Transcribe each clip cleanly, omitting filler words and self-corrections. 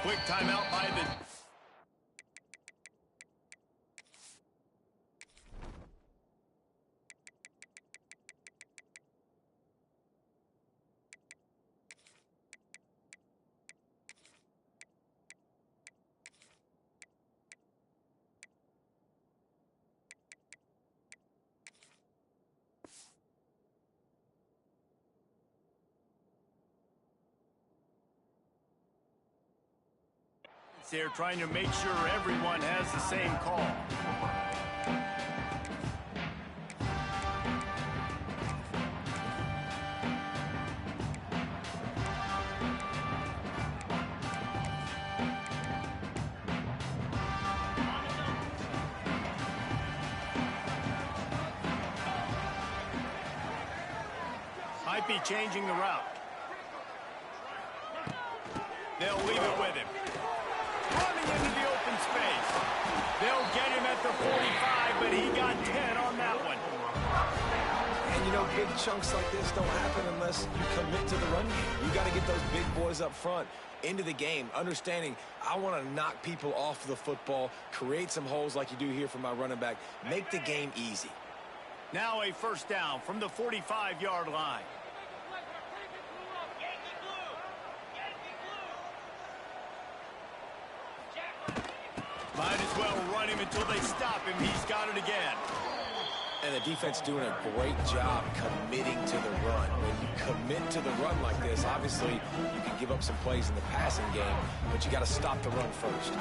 quick timeout by the... They're trying to make sure everyone has the same call. Might be changing the route. They'll leave it with him. Running into the open space. They'll get him at the 45, but he got 10 on that one. And, you know, big chunks like this don't happen unless you commit to the run game. You got to get those big boys up front into the game, understanding I want to knock people off the football, create some holes like you do here for my running back, make the game easy. Now a first down from the 45-yard line. Might as well run him until they stop him. He's got it again. And the defense doing a great job committing to the run. When you commit to the run like this, obviously you can give up some plays in the passing game, but you got to stop the run first.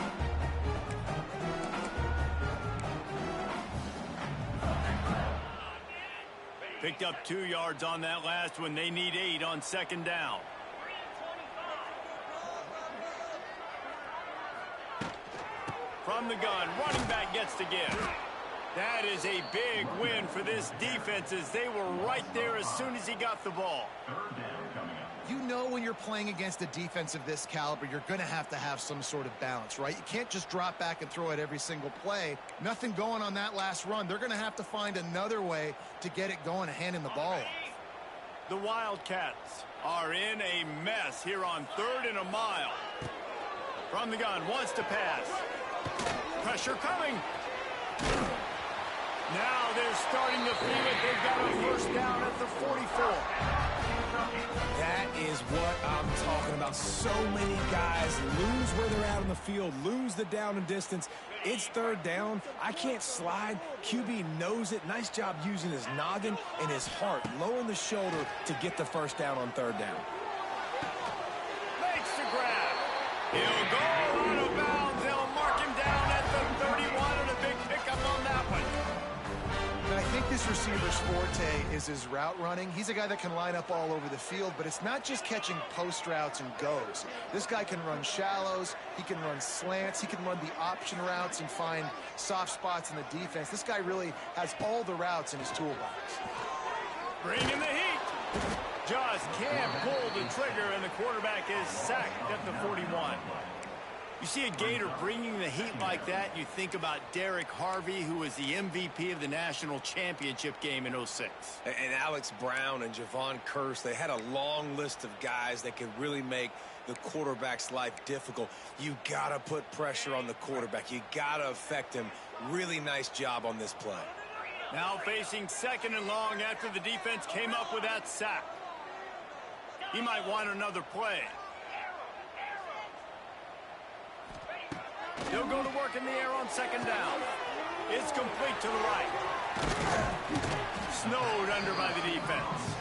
Picked up 2 yards on that last one. They need 8 on second down. From the gun, running back gets to give. That is a big win for this defense as they were right there as soon as he got the ball. You know when you're playing against a defense of this caliber, you're going to have some sort of balance, right? You can't just drop back and throw it every single play. Nothing going on that last run. They're going to have to find another way to get it going and handing the ball off. The Wildcats are in a mess here on 3rd and a mile. From the gun, wants to pass. Pressure coming. Now they're starting to feel it. They've got a first down at the 44. That is what I'm talking about. So many guys lose where they're at on the field, lose the down and distance. It's 3rd down. I can't slide. QB knows it. Nice job using his noggin and his heart, lowering the shoulder to get the first down on 3rd down. Makes the grab. He'll go out of bounds. They'll mark him down at the 31 and a big pickup on that one. And I think this receiver's forte is his route running. He's a guy that can line up all over the field, but it's not just catching post routes and goes. This guy can run shallows, he can run slants, he can run the option routes and find soft spots in the defense. This guy really has all the routes in his toolbox. Bring in the heat. Just can't pull the trigger, and the quarterback is sacked at the 41. You see a Gator bringing the heat like that, you think about Derek Harvey, who was the MVP of the national championship game in '06. And Alex Brown and Javon Curse, they had a long list of guys that could really make the quarterback's life difficult. You got to put pressure on the quarterback. You got to affect him. Really nice job on this play. Now facing 2nd and long after the defense came up with that sack. He might want another play. He'll go to work in the air on 2nd down. It's complete to the right. Snowed under by the defense.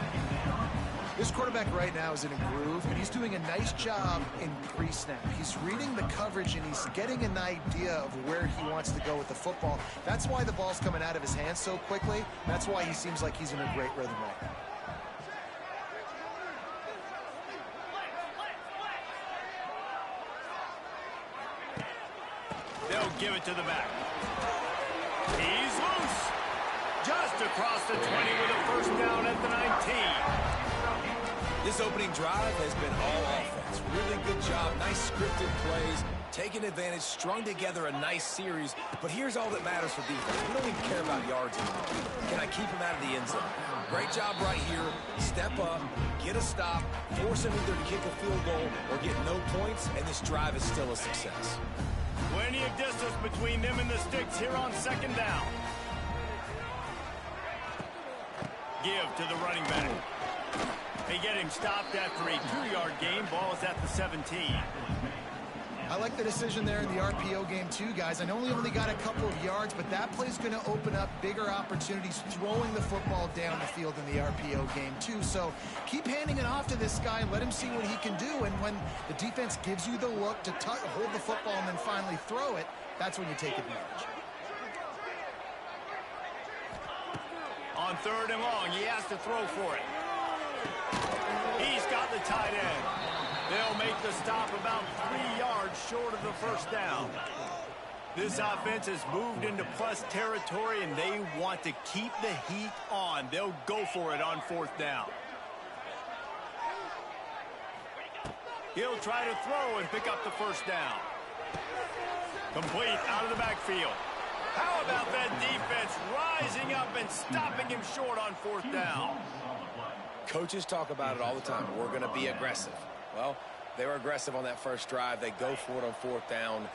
This quarterback right now is in a groove, and he's doing a nice job in pre-snap. He's reading the coverage, and he's getting an idea of where he wants to go with the football. That's why the ball's coming out of his hands so quickly. That's why he seems like he's in a great rhythm right now. They'll give it to the back. He's loose. Just across the 20 with a first down at the 19. This opening drive has been all offense. Really good job, nice scripted plays, taking advantage, strung together a nice series. But here's all that matters for defense. We don't even care about yards anymore. Can I keep him out of the end zone? Great job right here. Step up, get a stop, force him either to kick a field goal or get no points, and this drive is still a success. Plenty of distance between them and the sticks here on second down. Give to the running back. They get him stopped after a 2-yard gain. Ball is at the 17. I like the decision there in the RPO game too, guys. I know we only got a couple of yards, but that play's going to open up bigger opportunities throwing the football down the field in the RPO game too. So keep handing it off to this guy and let him see what he can do. And when the defense gives you the look to hold the football and then finally throw it, that's when you take advantage. On 3rd and long, he has to throw for it. He's got the tight end. They'll make the stop about 3 yards short of the first down. This offense has moved into plus territory, and they want to keep the heat on. They'll go for it on 4th down. He'll try to throw and pick up the first down. Complete out of the backfield. How about that defense rising up and stopping him short on 4th down? Coaches talk about it all the time. We're going to be aggressive. Well, they were aggressive on that first drive. They go for it on 4th down.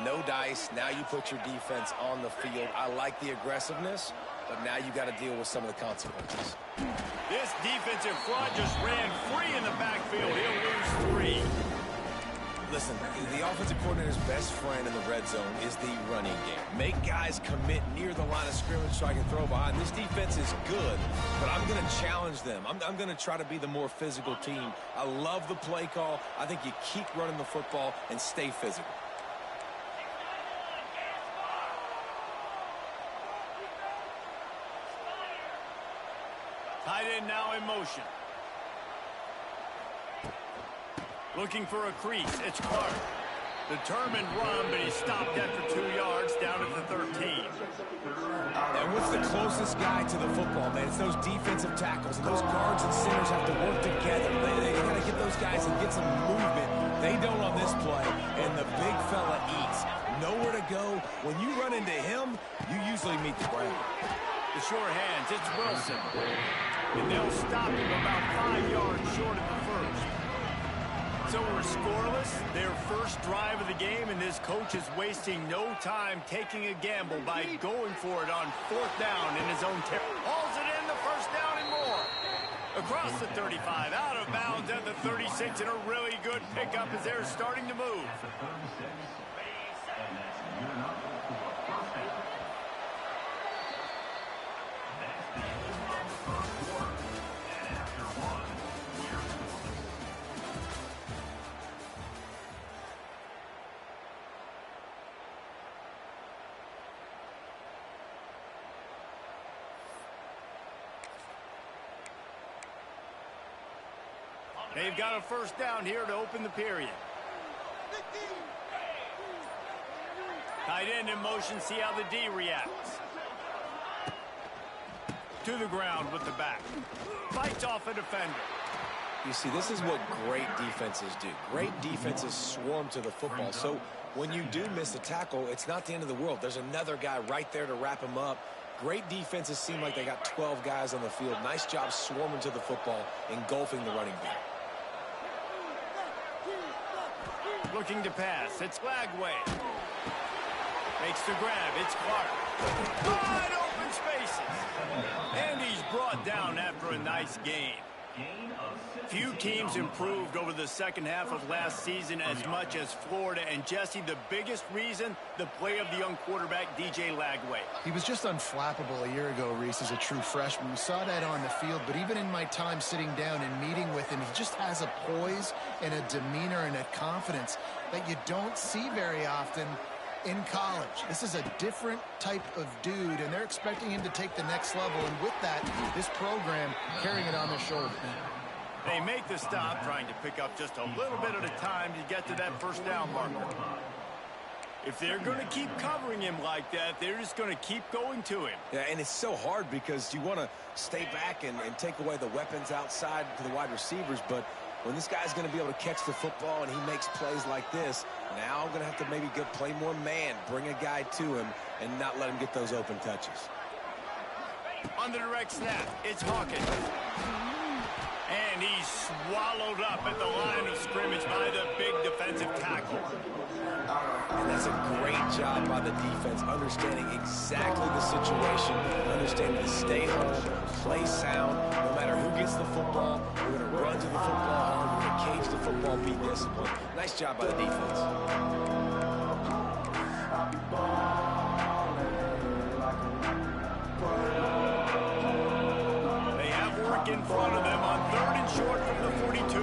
No dice. Now you put your defense on the field. I like the aggressiveness, but now you got to deal with some of the consequences. This defensive front just ran free in the backfield. He'll lose 3. Listen, the offensive coordinator's best friend in the red zone is the running game. Make guys commit near the line of scrimmage so I can throw behind. This defense is good, but I'm going to challenge them. I'm going to try to be the more physical team. I love the play call. I think you keep running the football and stay physical. Tight end now in motion. Looking for a crease. It's Clark. Determined run, but he's stopped after 2 yards down at the 13. And what's the closest guy to the football, man? It's those defensive tackles. And those guards and centers have to work together. They got to get those guys and get some movement. They don't on this play, and the big fella eats. Nowhere to go. When you run into him, you usually meet the ground. The sure hands. It's Wilson. And they'll stop him about 5 yards short of the first. So we're scoreless, their first drive of the game, and this coach is wasting no time taking a gamble by going for it on 4th down in his own territory. Hauls it in, the first down and more. Across the 35, out of bounds at the 36, and a really good pickup as they're starting to move. They've got a first down here to open the period. Tight end in motion, see how the D reacts. To the ground with the back. Fights off a defender. You see, this is what great defenses do. Great defenses swarm to the football. So when you do miss a tackle, it's not the end of the world. There's another guy right there to wrap him up. Great defenses seem like they got 12 guys on the field. Nice job swarming to the football, engulfing the running back. Looking to pass. It's Lagway. Makes the grab. It's Clark. Wide open spaces. And he's brought down after a nice gain. Few teams improved over the second half of last season as much as Florida. And, Jesse, the biggest reason, the play of the young quarterback, DJ Lagway. He was just unflappable a year ago, Reese, as a true freshman. We saw that on the field, but even in my time sitting down and meeting with him, he just has a poise and a demeanor and a confidence that you don't see very often in college. This is a different type of dude, and they're expecting him to take the next level. And with that, this program carrying it on their shoulders. They make the stop, trying to pick up just a little bit at a time to get to that first down marker. If they're going to keep covering him like that, they're just going to keep going to him. Yeah, and it's so hard because you want to stay back and take away the weapons outside to the wide receivers, but when this guy's going to be able to catch the football and he makes plays like this, now I'm going to have to maybe play more man, bring a guy to him, and not let him get those open touches. On the direct snap, it's Hawkins. And he's swallowed up at the line of scrimmage by the big defensive tackle. And that's a great job by the defense, understanding exactly the situation, understanding to stay home, play sound. No matter who gets the football, we're going to run to the football hard, we're going to cage the football, be disciplined. Nice job by the defense. They have work in front of them on 3rd and short from the 42.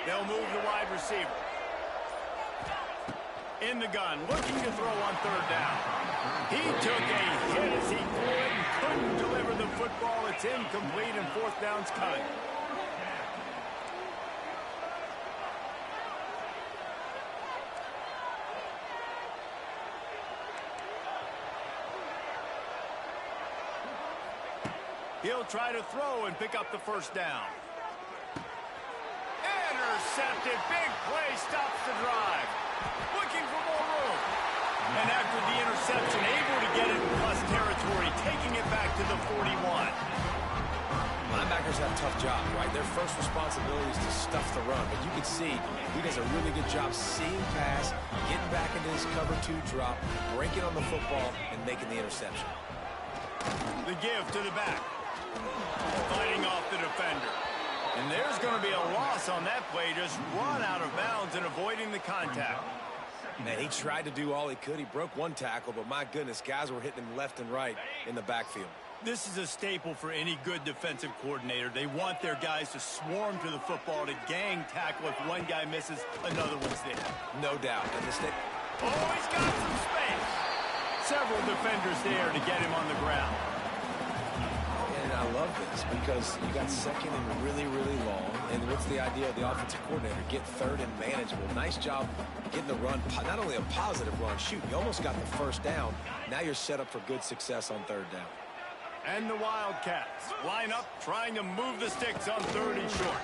They'll move the wide receiver. In the gun, looking to throw on 3rd down. He took a hit as he threw it and couldn't deliver the football. It's incomplete and 4th down's coming. He'll try to throw and pick up the 1st down. Intercepted. Big play stops the drive. Looking for more room. And after the interception, able to get it in plus territory, taking it back to the 41. Linebackers have a tough job, right? Their first responsibility is to stuff the run. But you can see he does a really good job seeing pass, getting back into his cover 2 drop, breaking on the football, and making the interception. The give to the back. Fighting off the defender. And there's going to be a loss on that play, just run out of bounds and avoiding the contact. Man, he tried to do all he could. He broke 1 tackle, but my goodness, guys were hitting him left and right in the backfield. This is a staple for any good defensive coordinator. They want their guys to swarm to the football, to gang tackle. If one guy misses, another one's there. No doubt. And the oh, he's got some space. Several defenders there to get him on the ground. And I love this because you got 2nd and really, really long. And what's the idea of the offensive coordinator? Get 3rd and manageable. Nice job getting the run, not only a positive run, shoot, you almost got the 1st down. Now you're set up for good success on 3rd down. And the Wildcats line up, trying to move the sticks on 3rd and short.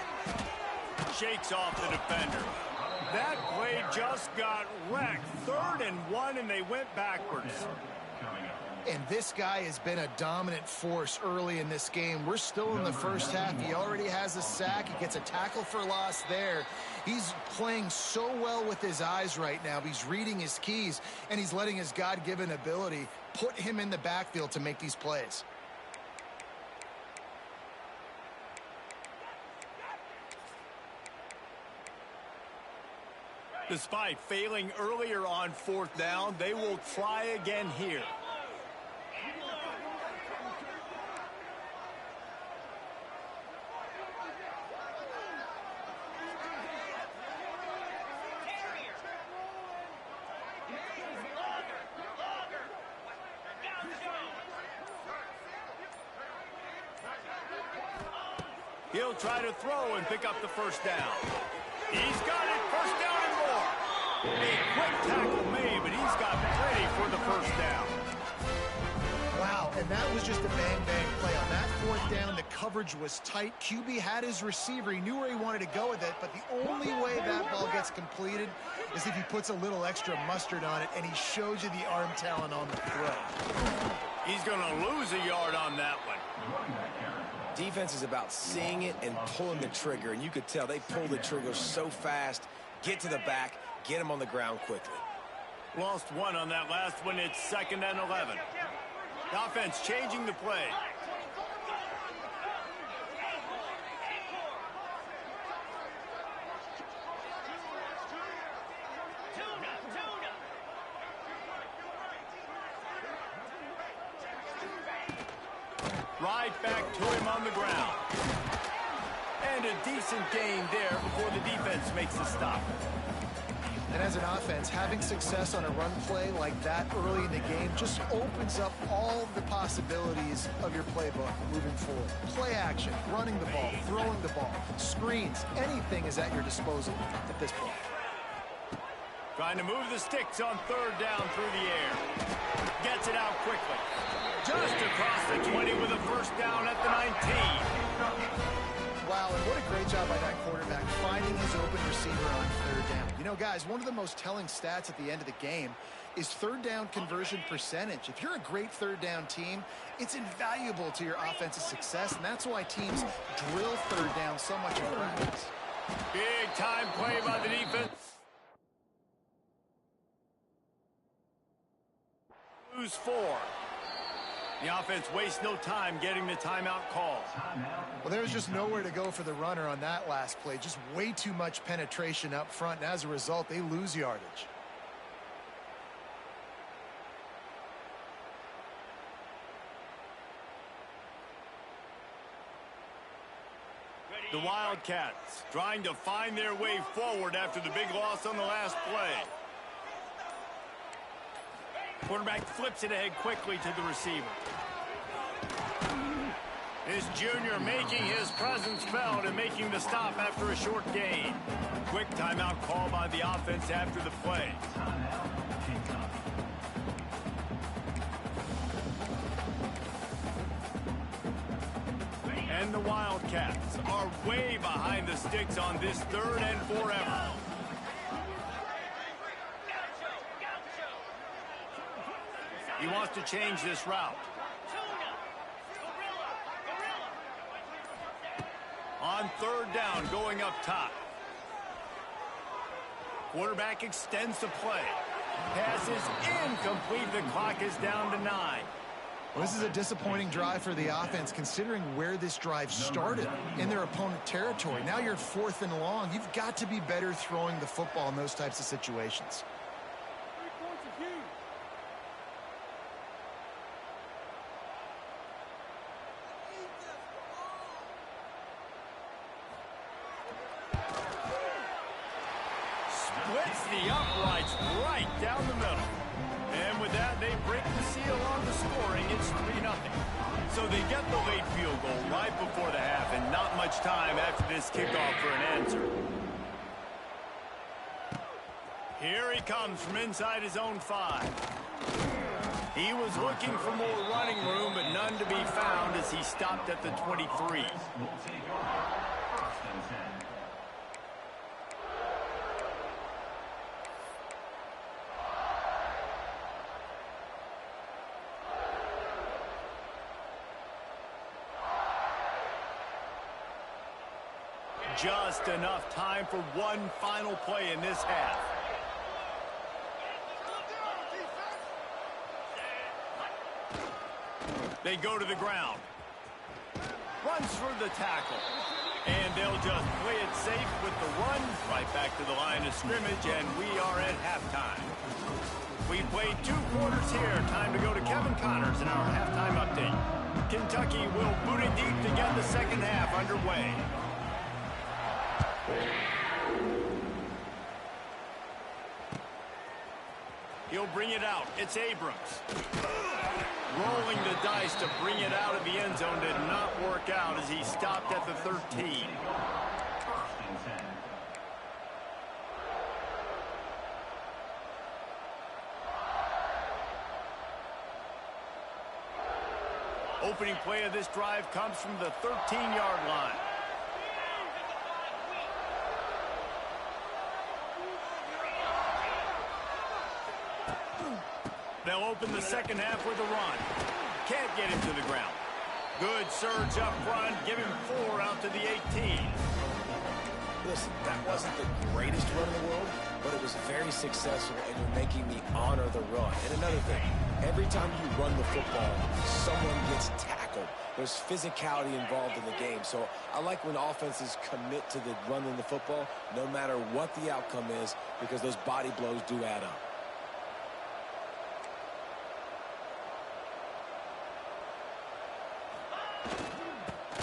Shakes off the defender. That play just got wrecked. 3rd and 1, and they went backwards. And this guy has been a dominant force early in this game. We're still in the 1st half. He already has a sack. He gets a tackle for loss there. He's playing so well with his eyes right now. He's reading his keys, and he's letting his God-given ability put him in the backfield to make these plays. Despite failing earlier on 4th down, they will try again here. He'll try to throw and pick up the 1st down. He's got it. 1st down and more. A quick tackle made, but he's got plenty for the 1st down. Wow, and that was just a bang-bang play. On that 4th down, the coverage was tight. QB had his receiver. He knew where he wanted to go with it, but the only way that ball gets completed is if he puts a little extra mustard on it, and he shows you the arm talent on the throw. He's going to lose a yard on that one. Defense is about seeing it and pulling the trigger, and you could tell they pulled the trigger so fast, get to the back, get him on the ground quickly. Lost 1 on that last one. It's 2nd and 11. The offense changing the play. Right back to him on the ground. And a decent gain there before the defense makes the stop. And as an offense, having success on a run play like that early in the game just opens up all the possibilities of your playbook moving forward. Play action, running the ball, throwing the ball, screens, anything is at your disposal at this point. Trying to move the sticks on third down through the air. Gets it out quickly. Just across the 20 with a first down at the 19. Wow, and what a great job by that quarterback finding his open receiver on third down. You know, guys, one of the most telling stats at the end of the game is third down conversion percentage. If you're a great third down team, it's invaluable to your offensive success, and that's why teams drill third down so much in practice. Big time play by the defense. Lose 4. The offense wastes no time getting the timeout call. Well, there's just nowhere to go for the runner on that last play. Just way too much penetration up front, and as a result, they lose yardage. The Wildcats trying to find their way forward after the big loss on the last play. Quarterback flips it ahead quickly to the receiver. This junior making his presence felt and making the stop after a short gain. Quick timeout call by the offense after the play. And the Wildcats are way behind the sticks on this 3rd and forever. He wants to change this route. On third down, going up top. Quarterback extends the play. Pass is incomplete. The clock is down to 9. Well, this is a disappointing drive for the offense, considering where this drive started in their opponent territory. Now you're 4th and long. You've got to be better throwing the football in those types of situations. Splits the uprights right down the middle. And with that, they break the seal on the scoring. It's 3-0. So they get the late field goal right before the half, and not much time after this kickoff for an answer. Here he comes from inside his own 5. He was looking for more running room, but none to be found as he stopped at the 23. Just enough time for one final play in this half. They go to the ground. Runs for the tackle. And they'll just play it safe with the run right back to the line of scrimmage, and we are at halftime. We've played 2 quarters here. Time to go to Kevin Connors in our halftime update. Kentucky will boot it deep to get the second half underway. He'll bring it out. It's Abrams. Rolling the dice to bring it out of the end zone did not work out as he stopped at the 13. Opening play of this drive comes from the 13-yard line. They'll open the second half with a run. Can't get him to the ground. Good surge up front. Give him 4 out to the 18. Listen, that wasn't the greatest run in the world, but it was very successful, and you're making me honor the run. And another thing, every time you run the football, someone gets tackled. There's physicality involved in the game. So I like when offenses commit to the run in the football, no matter what the outcome is, because those body blows do add up.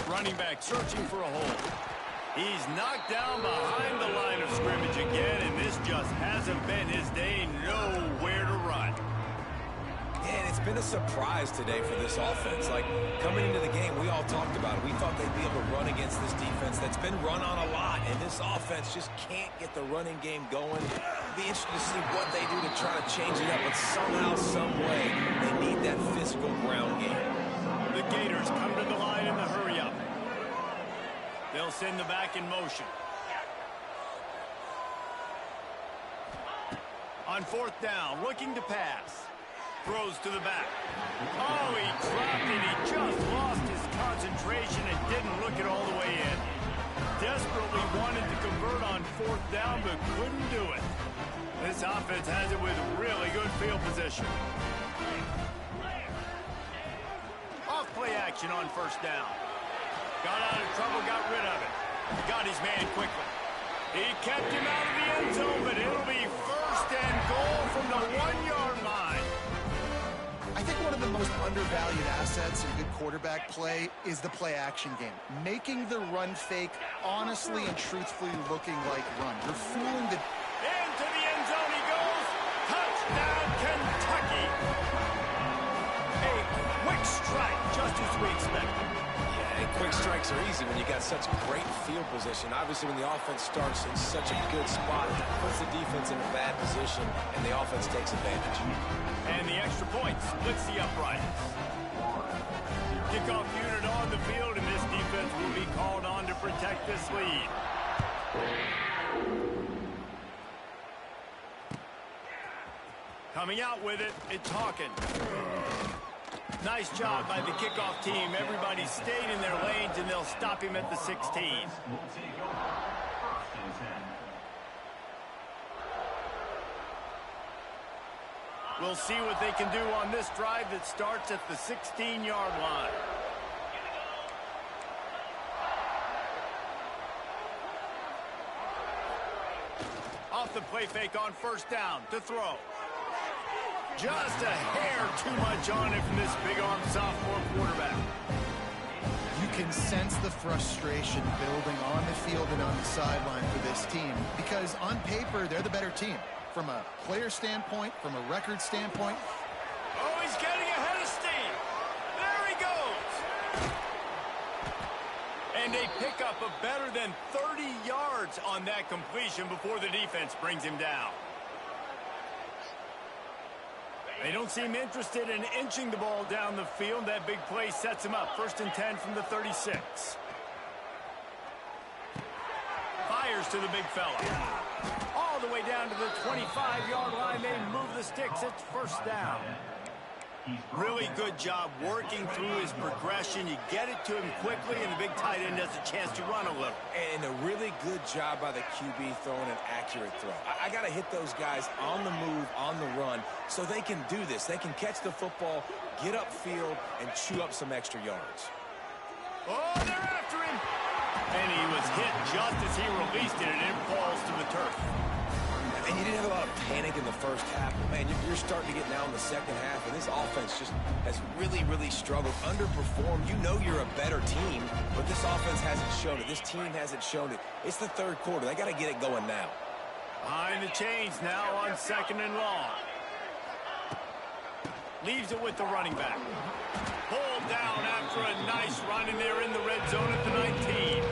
Running back searching for a hole. He's knocked down behind the line of scrimmage again, and this just hasn't been his day. Nowhere to run. And it's been a surprise today for this offense. Like, coming into the game, we all talked about it. We thought they'd be able to run against this defense that's been run on a lot, and this offense just can't get the running game going. It'll be interesting to see what they do to try to change it up, but somehow, some way, they need that physical ground game. The Gators come to the line in the hurry-up. They'll send the back in motion. On fourth down, looking to pass. Throws to the back. Oh, he dropped it. He just lost his concentration and didn't look it all the way in. Desperately wanted to convert on fourth down, but couldn't do it. This offense has it with really good field position. Off play action on first down. Got out of trouble, got rid of it. Got his man quickly. He kept him out of the end zone, but it'll be first and goal from the 1-yard line. I think one of the most undervalued assets in good quarterback play is the play-action game. Making the run fake honestly and truthfully looking like run. You're fooling the... Into the end zone he goes. Touchdown, Kentucky. A quick strike, just as we expected. Yeah, and quick strikes are easy when you got such great field position. Obviously, when the offense starts in such a good spot, it puts the defense in a bad position, and the offense takes advantage. And the extra point splits the uprights. Kickoff unit on the field, and this defense will be called on to protect this lead. Coming out with it, it's Hawkins. Nice job by the kickoff team. Everybody stayed in their lanes, and they'll stop him at the 16. We'll see what they can do on this drive that starts at the 16-yard line. Off the play fake on first down to throw. Just a hair too much on it from this big-arm sophomore quarterback. You can sense the frustration building on the field and on the sideline for this team because on paper, they're the better team. From a player standpoint, from a record standpoint. Oh, he's getting ahead of steam. There he goes. And they pick up a better than 30 yards on that completion before the defense brings him down. They don't seem interested in inching the ball down the field. That big play sets him up. 1st and 10 from the 36. Fires to the big fella. All the way down to the 25-yard line. They move the sticks. It's first down. Really good job working through his progression. You get it to him quickly, and the big tight end has a chance to run a little. And a really good job by the QB throwing an accurate throw. I got to hit those guys on the move, on the run, so they can do this. They can catch the football, get upfield, and chew up some extra yards. Oh, they're after him. And he was hit just as he released it, and it falls to the turf. And you didn't have a lot of panic in the first half. Man, you're starting to get now in the second half, and this offense just has really, really struggled, underperformed. You know you're a better team, but this offense hasn't shown it. This team hasn't shown it. It's the third quarter. They got to get it going now. Behind the chains now on 2nd and long. Leaves it with the running back. Pulled down after a nice run, and they're in the red zone at the 19.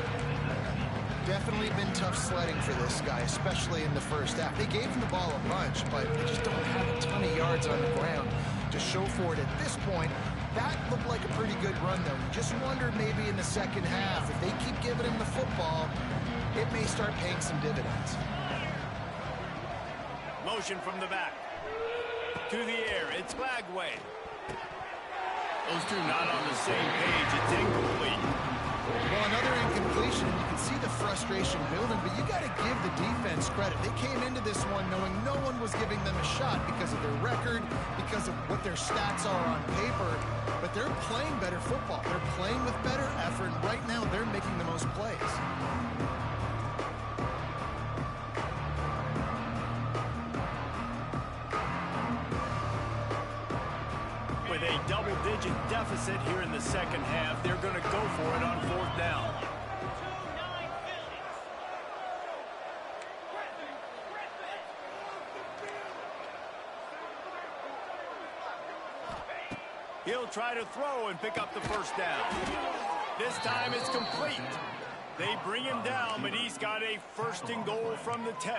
Definitely been tough sledding for this guy, especially in the first half. They gave him the ball a bunch, but they just don't have a ton of yards on the ground to show for it at this point. That looked like a pretty good run, though. Just wondered maybe in the second half, if they keep giving him the football, it may start paying some dividends. Motion from the back. To the air, it's Bagway. Those two not on the same page. It's incomplete. Well, another incompletion. You can see the frustration building, but you got to give the defense credit. They came into this one knowing no one was giving them a shot because of their record, because of what their stats are on paper, but they're playing better football. They're playing with better effort, and right now they're making the most plays. With a double-digit deficit here in the second half, they're going to go for it on 4th down. He'll try to throw and pick up the first down. This time it's complete. They bring him down, but he's got a 1st and goal from the 10.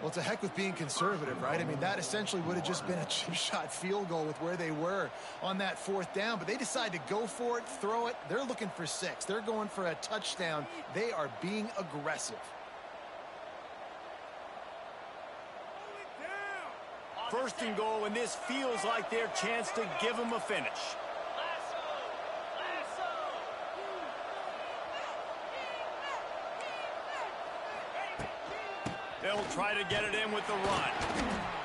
Well, to heck with being conservative, right? I mean, that essentially would have just been a chip shot field goal with where they were on that 4th down, but they decide to go for it, throw it. They're looking for 6. They're going for a touchdown. They are being aggressive. 1st and goal, and this feels like their chance to give him a finish. They'll try to get it in with the run.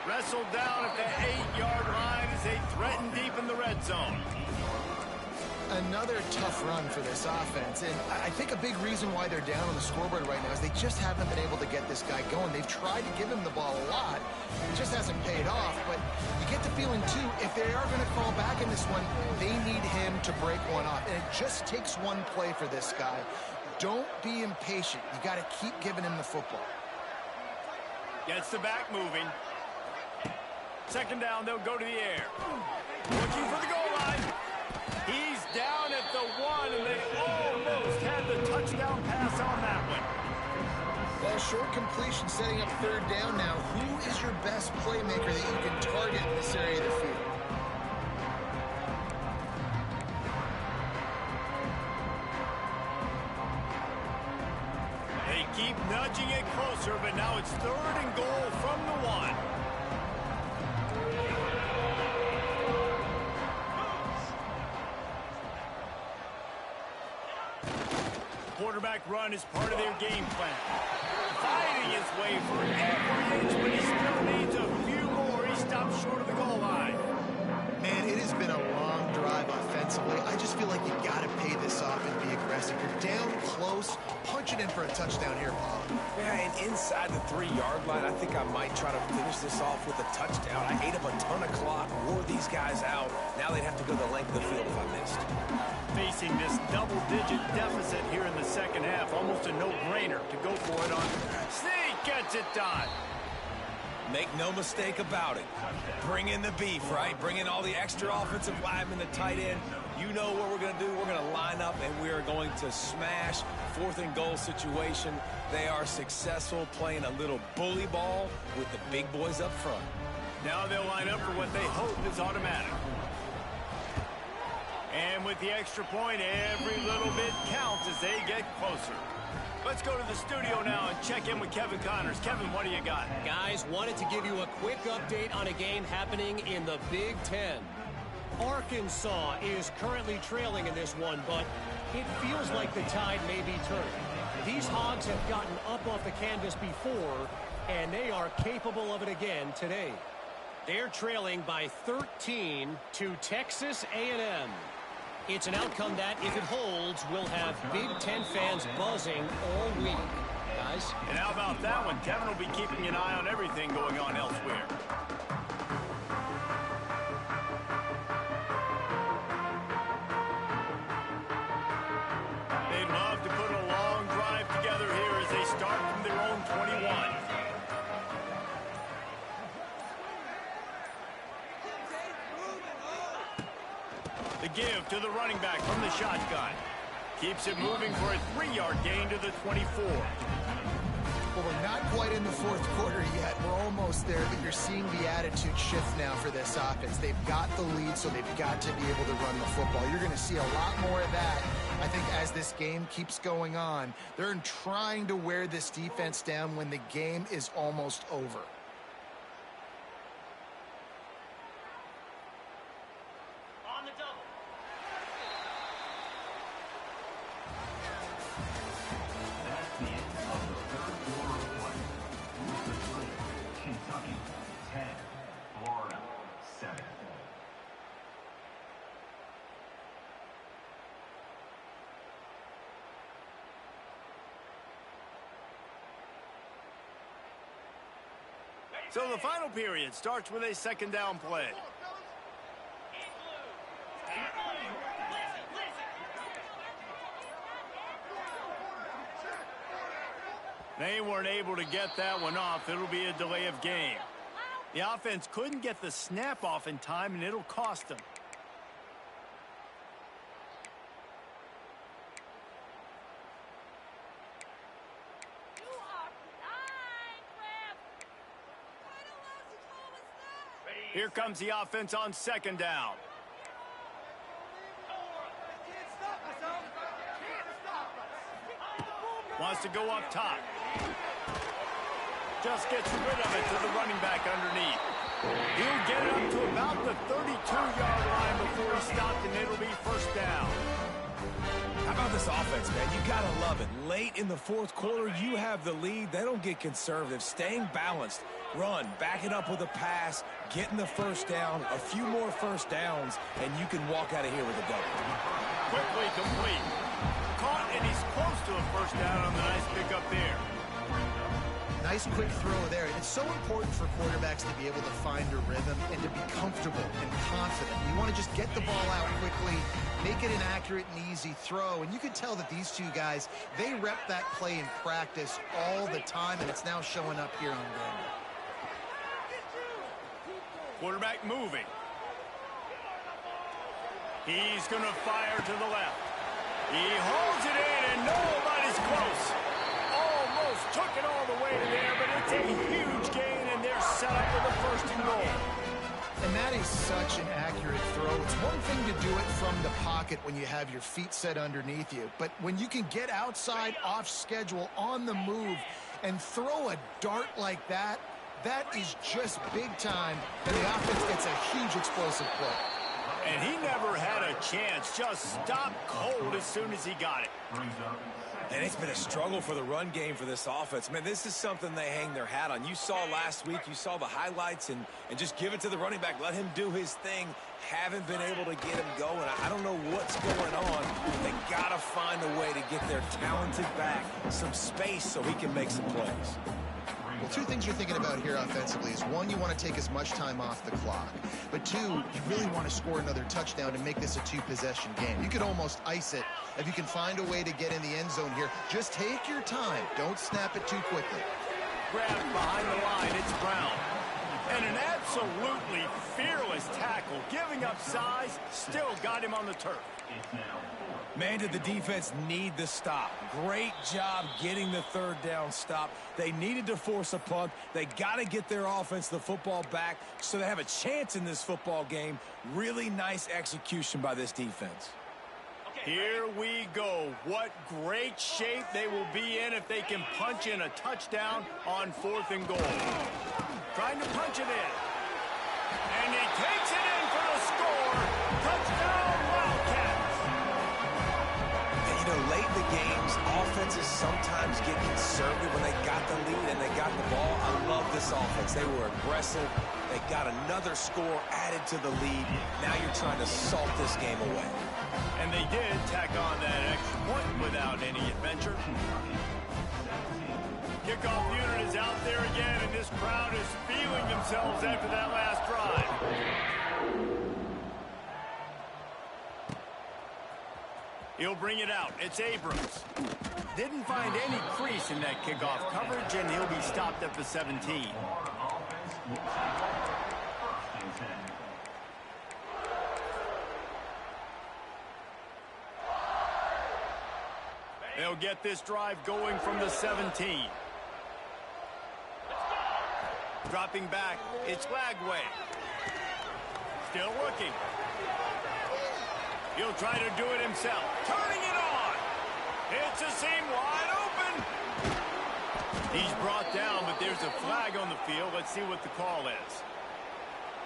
Wrestled down at the 8-yard line as they threaten deep in the red zone. Another tough run for this offense, and I think a big reason why they're down on the scoreboard right now is they just haven't been able to get this guy going. They've tried to give him the ball a lot. It just hasn't paid off, but you get the feeling, too, if they are going to crawl back in this one, they need him to break one off, and it just takes one play for this guy. Don't be impatient. You got to keep giving him the football. Gets the back moving. 2nd down, they'll go to the air. Looking for the goal line. He's down at the 1, and they almost had the touchdown pass on that one. Well, short completion setting up 3rd down now. Who is your best playmaker that you can target in this area of the field? They keep nudging it closer, but now it's 3rd and goal from the 1. Quarterback run is part of their game plan. Fighting his way for every inch, but he still needs a few more. He stops short of the goal line. Man, it has been a long drive offensively. I just feel like you got to pay this off and be aggressive. You're down close. Punch it in for a touchdown here, Paul. Yeah, and inside the 3-yard line, I think I might try to finish this off with a touchdown. I ate up a ton of clock, wore these guys out. Now they'd have to go the length of the field if I missed. Facing this double-digit deficit here in the 2nd half, almost a no-brainer to go for it on. Sneak gets it done. Make no mistake about it. Bring in the beef, right? Bring in all the extra offensive linemen, the tight end. You know what we're going to do. We're going to line up, and we are going to smash 4th and goal situation. They are successful playing a little bully ball with the big boys up front. Now they'll line up for what they hope is automatic. And with the extra point, every little bit counts as they get closer. Let's go to the studio now and check in with Kevin Connors. Kevin, what do you got? Guys, wanted to give you a quick update on a game happening in the Big Ten. Arkansas is currently trailing in this one, but it feels like the tide may be turning. These Hogs have gotten up off the canvas before, and they are capable of it again today. They're trailing by 13 to Texas A&M. It's an outcome that, if it holds, will have Big Ten fans buzzing all week. Guys? And how about that one? Kevin will be keeping an eye on everything going on elsewhere. They'd love to put a long drive together here as they start from their own 21. The give to the running back from the shotgun. Keeps it moving for a 3-yard gain to the 24. Well, we're not quite in the 4th quarter yet. We're almost there, but you're seeing the attitude shift now for this offense. They've got the lead, so they've got to be able to run the football. You're going to see a lot more of that, I think, as this game keeps going on. They're trying to wear this defense down when the game is almost over. Kentucky 10, Florida 7. So the final period starts with a 2nd down play. They weren't able to get that one off. It'll be a delay of game. The offense couldn't get the snap off in time, and it'll cost them. Here comes the offense on second down. Wants to go up top. Just gets rid of it to the running back underneath. He'll get it up to about the 32-yard line before he stopped, and it'll be first down. How about this offense, man? You got to love it. Late in the fourth quarter, you have the lead. They don't get conservative. Staying balanced. Run, back it up with a pass, getting the first down, a few more first downs, and you can walk out of here with a double. Quickly complete. Caught, and he's close to a first down on the nice pickup there. Nice quick throw there. It's so important for quarterbacks to be able to find a rhythm and to be comfortable and confident. You want to just get the ball out quickly, make it an accurate and easy throw. And you can tell that these two guys, they rep that play in practice all the time, and it's now showing up here on game. Quarterback moving. He's going to fire to the left. He holds it in, and nobody's close. Almost took it all the way to there, but it's a huge gain, and they're set up with a first and goal. And that is such an accurate throw. It's one thing to do it from the pocket when you have your feet set underneath you, but when you can get outside, off schedule, on the move, and throw a dart like that, that is just big time, and the offense gets a huge explosive play. And he never had a chance, just stopped cold as soon as he got it. And it's been a struggle for the run game for this offense. Man, this is something they hang their hat on. You saw last week, you saw the highlights, and just give it to the running back. Let him do his thing. Haven't been able to get him going. I don't know what's going on. They got to find a way to get their talented back some space so he can make some plays. Well, two things you're thinking about here offensively is, one, you want to take as much time off the clock. But two, you really want to score another touchdown and make this a two-possession game. You could almost ice it if you can find a way to get in the end zone here. Just take your time. Don't snap it too quickly. Grabbed behind the line, it's Brown. And an absolutely fearless tackle, giving up size, still got him on the turf. Man, did the defense need the stop. Great job getting the third down stop. They needed to force a punt. They got to get their offense the football back so they have a chance in this football game. Really nice execution by this defense. Here we go. What great shape they will be in if they can punch in a touchdown on 4th and goal. Trying to punch it in. And he takes it in for the score. Touchdown, Wildcats. And, you know, late in the games, offenses sometimes get conservative when they got the lead and they got the ball. I love this offense. They were aggressive. They got another score added to the lead. Now you're trying to salt this game away. And they did tack on that extra point without any adventure. Kickoff unit is out there again, and this crowd is feeling themselves after that last drive. He'll bring it out. It's Abrams. Didn't find any crease in that kickoff coverage, and he'll be stopped at the 17. They'll get this drive going from the 17. Dropping back, it's Lagway. Still looking. He'll try to do it himself. Turning it on. It's a seam wide open. He's brought down, but there's a flag on the field. Let's see what the call is.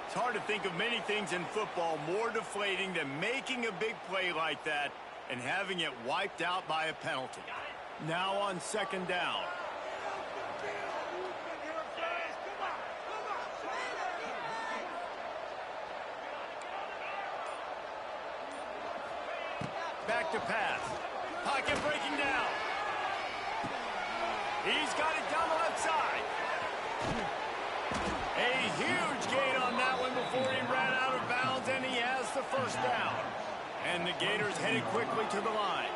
It's hard to think of many things in football more deflating than making a big play like that and having it wiped out by a penalty. Now on 2nd down. Back to pass. Pocket breaking down. He's got it down the left side. A huge gain on that one before he ran out of bounds, and he has the first down. And the Gators headed quickly to the line.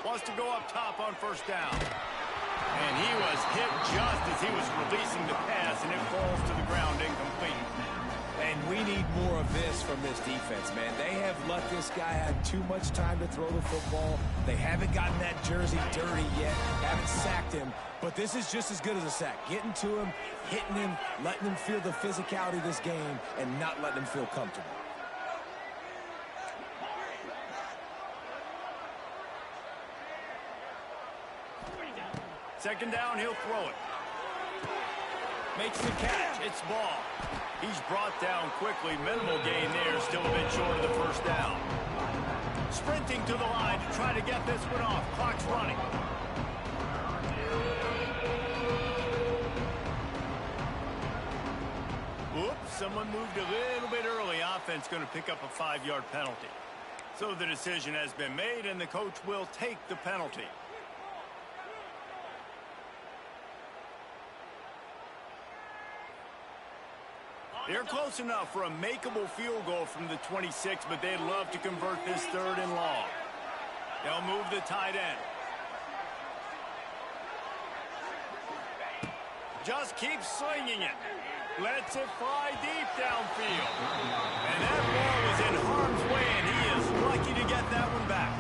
Wants to go up top on 1st down. And he was hit just as he was releasing the pass, and it falls to the ground incomplete. And we need more of this from this defense, man. They have let this guy have too much time to throw the football. They haven't gotten that jersey dirty yet, haven't sacked him. But this is just as good as a sack. Getting to him, hitting him, letting him feel the physicality of this game, and not letting him feel comfortable. Second down, he'll throw it. Makes the catch. It's ball. He's brought down quickly. Minimal gain there. Still a bit short of the first down. Sprinting to the line to try to get this one off. Clock's running. Oops, someone moved a little bit early. Offense going to pick up a 5-yard penalty. So the decision has been made, and the coach will take the penalty. They're close enough for a makeable field goal from the 26, but they'd love to convert this 3rd and long. They'll move the tight end. Just keeps slinging it. Lets it fly deep downfield. And that ball was in harm's way, and he is lucky to get that one back.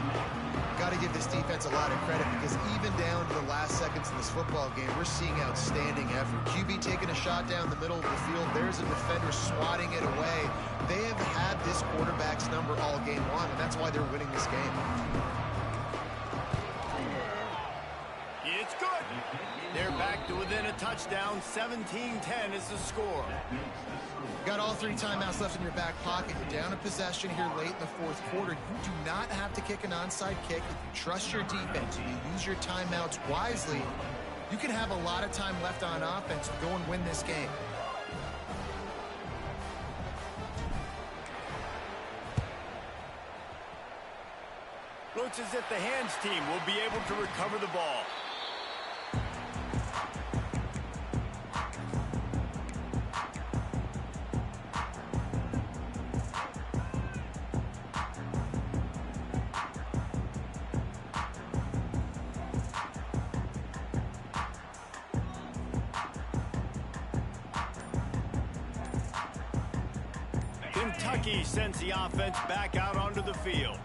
Got to give this defense a lot of credit because even down to the last seconds in this football game, we're seeing outstanding effort. QB taking a shot down the middle of the field. There's a defender swatting it away. They have had this quarterback's number all game long, and that's why they're winning this game. It's good. They're back to within a touchdown. 17-10 is the score. Got all 3 timeouts left in your back pocket. You're down a possession here late in the 4th quarter. You do not have to kick an onside kick. If you trust your defense and you use your timeouts wisely, you can have a lot of time left on offense to go and win this game. Looks as if the hands team will be able to recover the ball. Kentucky sends the offense back out onto the field.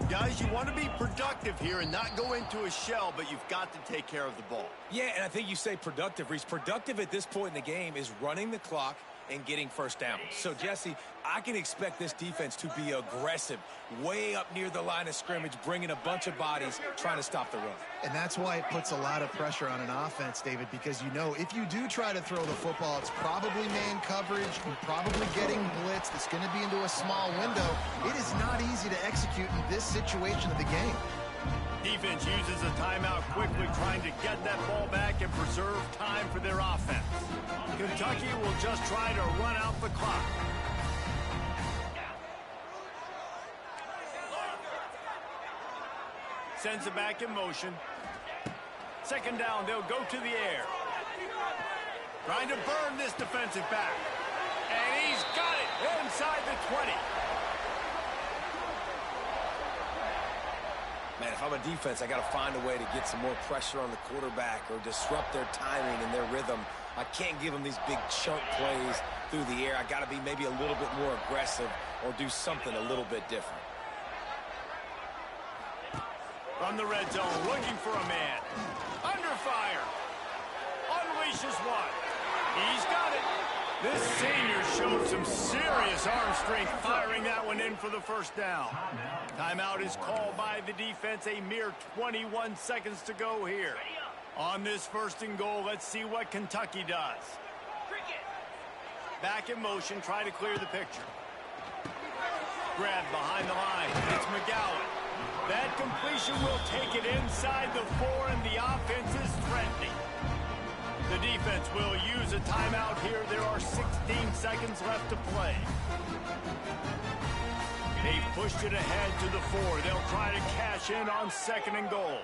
Guys, you want to be productive here and not go into a shell, but you've got to take care of the ball. Yeah, and I think you say productive, Reese. Productive at this point in the game is running the clock and getting first down. So, Jesse, I can expect this defense to be aggressive, way up near the line of scrimmage, bringing a bunch of bodies, trying to stop the run. And that's why it puts a lot of pressure on an offense, David, because you know if you do try to throw the football, it's probably man coverage, you're probably getting blitzed, it's going to be into a small window. It is not easy to execute in this situation of the game. Defense uses a timeout quickly, trying to get that ball back and preserve time for their offense. Kentucky will just try to run out the clock. Sends it back in motion. Second down, they'll go to the air. Trying to burn this defensive back. And he's got it inside the 20. Man, if I'm a defense, I got to find a way to get some more pressure on the quarterback or disrupt their timing and their rhythm. I can't give them these big chunk plays through the air. I got to be maybe a little bit more aggressive or do something a little bit different. From the red zone, looking for a man. Under fire. Unleashes one. He's got it. This senior showed some serious arm strength, firing that one in for the first down. Timeout is called by the defense. A mere 21 seconds to go here. On this 1st and goal, let's see what Kentucky does. Back in motion, try to clear the picture. Grab behind the line. It's McGowan. That completion will take it inside the 4, and the offense is threatening. The defense will use a timeout here. There are 16 seconds left to play. They've pushed it ahead to the 4. They'll try to cash in on 2nd and goal.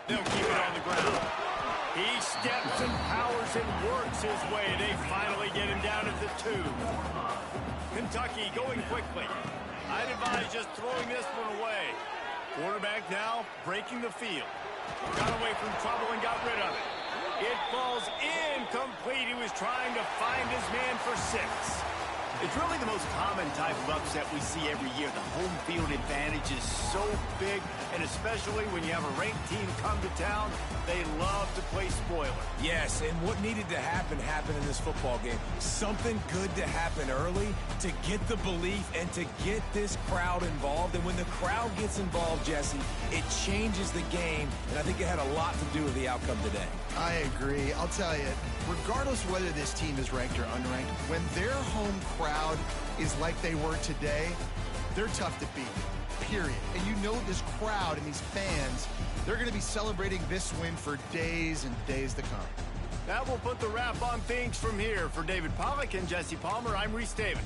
They'll keep it on the ground. He steps and powers and works his way. They finally get him down at the 2. Kentucky going quickly. I'd advise just throwing this one away. Quarterback now breaking the field. Got away from trouble and got rid of it. It falls incomplete. He was trying to find his man for 6. It's really the most common type of upset we see every year. The home field advantage is so big, and especially when you have a ranked team come to town, they love to play spoiler. Yes, and what needed to happen happened in this football game. Something good to happen early to get the belief and to get this crowd involved. And when the crowd gets involved, Jesse, it changes the game, and I think it had a lot to do with the outcome today. I agree. I'll tell you, regardless whether this team is ranked or unranked, when their home crowd is like they were today, they're tough to beat, period. And you know this crowd and these fans, they're going to be celebrating this win for days and days to come. That will put the wrap on things from here. For David Pollack and Jesse Palmer, I'm Reese David.